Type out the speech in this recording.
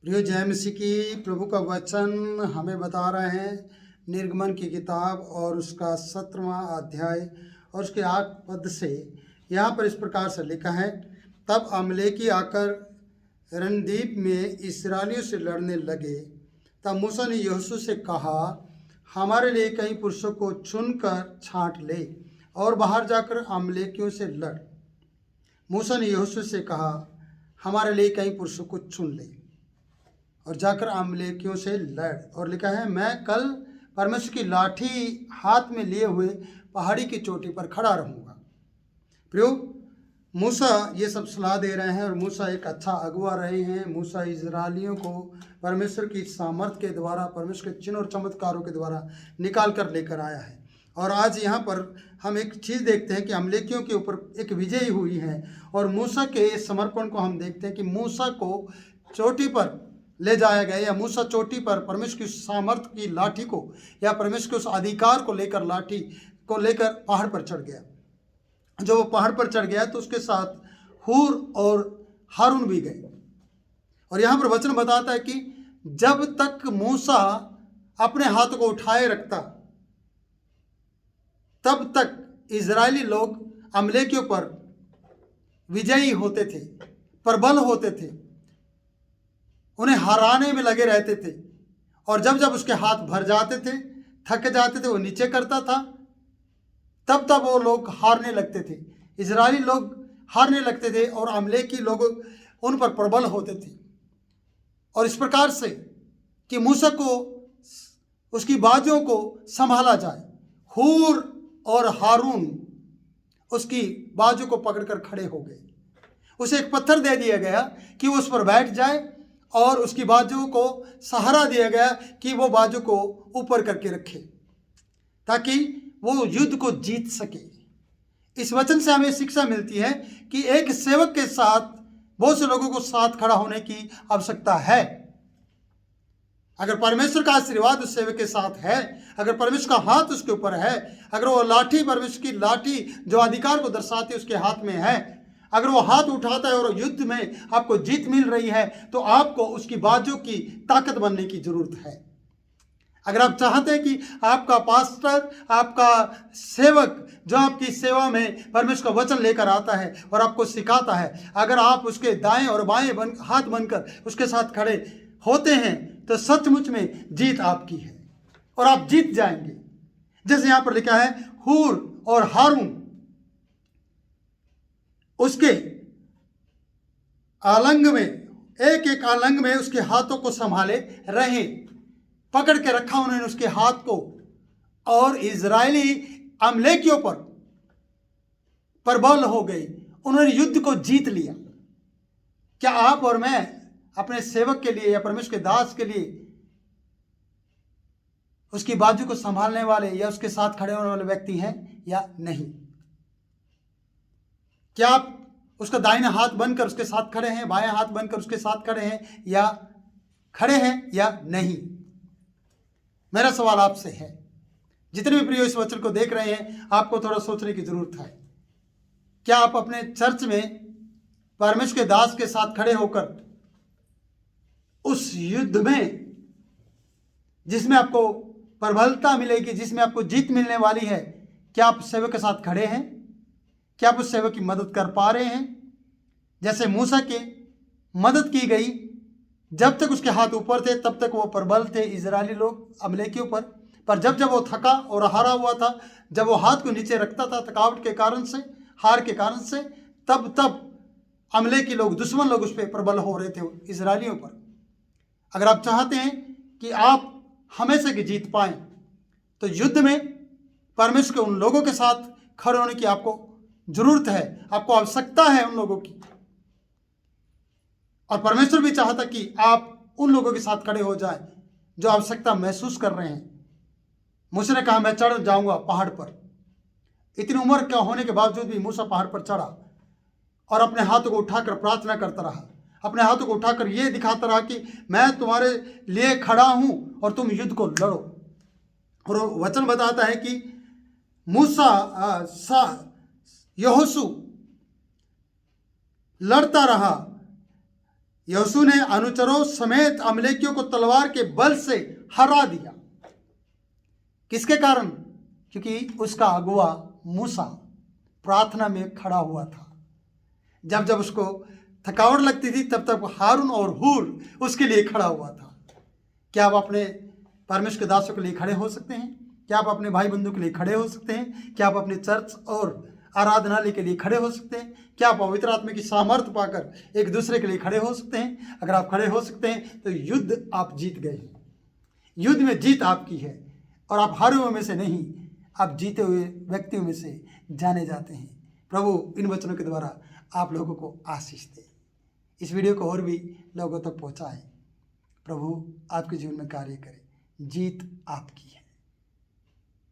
प्रियो जय मसीह की। प्रभु का वचन हमें बता रहे हैं निर्गमन की किताब और उसका 17वां अध्याय और उसके 8 पद से यहाँ पर इस प्रकार से लिखा है। तब अमलेकी आकर रणद्वीप में इस्राएलियों से लड़ने लगे। तब मूसा ने यहोशू से कहा, हमारे लिए कई पुरुषों को चुनकर छांट ले और बाहर जाकर अमलेकियों से लड़। मूसा ने यहोशू से कहा, हमारे लिए कई पुरुषों को चुन ले और जाकर अमलेकियों से लड़। और लिखा है, मैं कल परमेश्वर की लाठी हाथ में लिए हुए पहाड़ी की चोटी पर खड़ा रहूँगा। प्रियो, मूसा ये सब सलाह दे रहे हैं और मूसा एक अच्छा अगुआ रहे हैं। मूसा इजरायलियों को परमेश्वर की सामर्थ के द्वारा, परमेश्वर के चिन्ह और चमत्कारों के द्वारा निकाल कर लेकर आया है। और आज यहाँ पर हम एक चीज़ देखते हैं कि अमलेकियों के ऊपर एक विजय हुई है और मूसा के समर्पण को हम देखते हैं कि मूसा को चोटी पर ले जाया गया, या मूसा चोटी पर परमेश्वर की सामर्थ की लाठी को या परमेश्वर के उस अधिकार को लेकर लाठी को लेकर पहाड़ पर चढ़ गया। जो वो पहाड़ पर चढ़ गया तो उसके साथ हूर और हारून भी गए। और यहाँ पर वचन बताता है कि जब तक मूसा अपने हाथ को उठाए रखता तब तक इजरायली लोग अमलेकियों पर विजयी होते थे, प्रबल होते थे, उन्हें हराने में लगे रहते थे। और जब जब उसके हाथ भर जाते थे, थक जाते थे, वो नीचे करता था, तब तब वो लोग हारने लगते थे। इजरायली लोग हारने लगते थे और अमलेकी लोग उन पर प्रबल होते थे। और इस प्रकार से कि मूसा को उसकी बाजुओं को संभाला जाए। हूर और हारून उसकी बाजू को पकड़कर खड़े हो गए। उसे एक पत्थर दे दिया गया कि वो उस पर बैठ जाए और उसकी बाजू को सहारा दिया गया कि वो बाजू को ऊपर करके रखे ताकि वो युद्ध को जीत सके। इस वचन से हमें शिक्षा मिलती है कि एक सेवक के साथ बहुत से लोगों को साथ खड़ा होने की आवश्यकता है। अगर परमेश्वर का आशीर्वाद उस सेवक के साथ है, अगर परमेश्वर का हाथ उसके ऊपर है, अगर वो लाठी परमेश्वर की लाठी जो अधिकार को दर्शाती है उसके हाथ में है, अगर वो हाथ उठाता है और युद्ध में आपको जीत मिल रही है, तो आपको उसकी बाजू की ताकत बनने की जरूरत है। अगर आप चाहते हैं कि आपका पास्टर, आपका सेवक जो आपकी सेवा में परमेश्वर का वचन लेकर आता है और आपको सिखाता है, अगर आप उसके दाएं और बाएं हाथ बनकर उसके साथ खड़े होते हैं तो सचमुच में जीत आपकी है और आप जीत जाएंगे। जैसे यहां पर लिखा है, हूर और हारून उसके आलंग में, एक एक आलंग में उसके हाथों को संभाले रहे, पकड़ के रखा उन्होंने उसके हाथ को, और इजरायली अमलेकियों पर प्रबल हो गई, उन्होंने युद्ध को जीत लिया। क्या आप और मैं अपने सेवक के लिए या परमेश्वर के दास के लिए उसकी बाजू को संभालने वाले या उसके साथ खड़े होने वाले व्यक्ति हैं या नहीं? क्या आप उसका दाहिना हाथ बनकर उसके साथ खड़े हैं, बायां हाथ बनकर उसके साथ खड़े हैं या खड़े हैं या नहीं? मेरा सवाल आपसे है। जितने भी प्रियो इस वचन को देख रहे हैं, आपको थोड़ा सोचने की जरूरत है। क्या आप अपने चर्च में परमेश्वर के दास के साथ खड़े होकर उस युद्ध में जिसमें आपको प्रबलता मिलेगी, जिसमें आपको जीत मिलने वाली है, क्या आप सेवक के साथ खड़े हैं? क्या आप उस सेवक की मदद कर पा रहे हैं? जैसे मूसा की मदद की गई, जब तक उसके हाथ ऊपर थे तब तक वो प्रबल थे इजरायली लोग अमलेकियों पर जब जब वो थका और हारा हुआ था, जब वो हाथ को नीचे रखता था थकावट के कारण से, हार के कारण से, तब तब अमलेकी लोग, दुश्मन लोग उस पर प्रबल हो रहे थे इजरायलियों पर। अगर आप चाहते हैं कि आप हमेशा की जीत पाएं तो युद्ध में परमेश्वर के उन लोगों के साथ खड़े होने की आपको जरूरत है, आपको आवश्यकता है उन लोगों की। और परमेश्वर भी चाहता कि आप उन लोगों के साथ खड़े हो जाएं जो आवश्यकता महसूस कर रहे हैं। मूसा ने कहा, मैं चढ़ जाऊंगा पहाड़ पर। इतनी उम्र का होने के बावजूद भी मूसा पहाड़ पर चढ़ा और अपने हाथों को उठाकर प्रार्थना करता रहा, अपने हाथों को उठाकर यह दिखाता रहा कि मैं तुम्हारे लिए खड़ा हूं और तुम युद्ध को लड़ो। और वचन बताता है कि मूसा यहोशू लड़ता रहा, यहोशू ने अनुचरों समेत अमलेकियों को तलवार के बल से हरा दिया। किसके कारण? क्योंकि उसका अगुआ मूसा प्रार्थना में खड़ा हुआ था। जब जब उसको थकावट लगती थी तब तक हारून और हूर उसके लिए खड़ा हुआ था। क्या आप अपने परमेश्वर के दासों के लिए खड़े हो सकते हैं? क्या आप अपने भाई बंधु के लिए खड़े हो सकते हैं? क्या आप अपने चर्च और आराधनालय के लिए खड़े हो सकते हैं? क्या आप पवित्र आत्मा की सामर्थ्य पाकर एक दूसरे के लिए खड़े हो सकते हैं? अगर आप खड़े हो सकते हैं तो युद्ध आप जीत गए। युद्ध में जीत आपकी है और आप हारे हुए में से नहीं, आप जीते हुए व्यक्तियों में से जाने जाते हैं। प्रभु इन वचनों के द्वारा आप लोगों को आशीष दे। इस वीडियो को और भी लोगों तक पहुंचाएं। प्रभु आपके जीवन में कार्य करे। जीत आपकी है।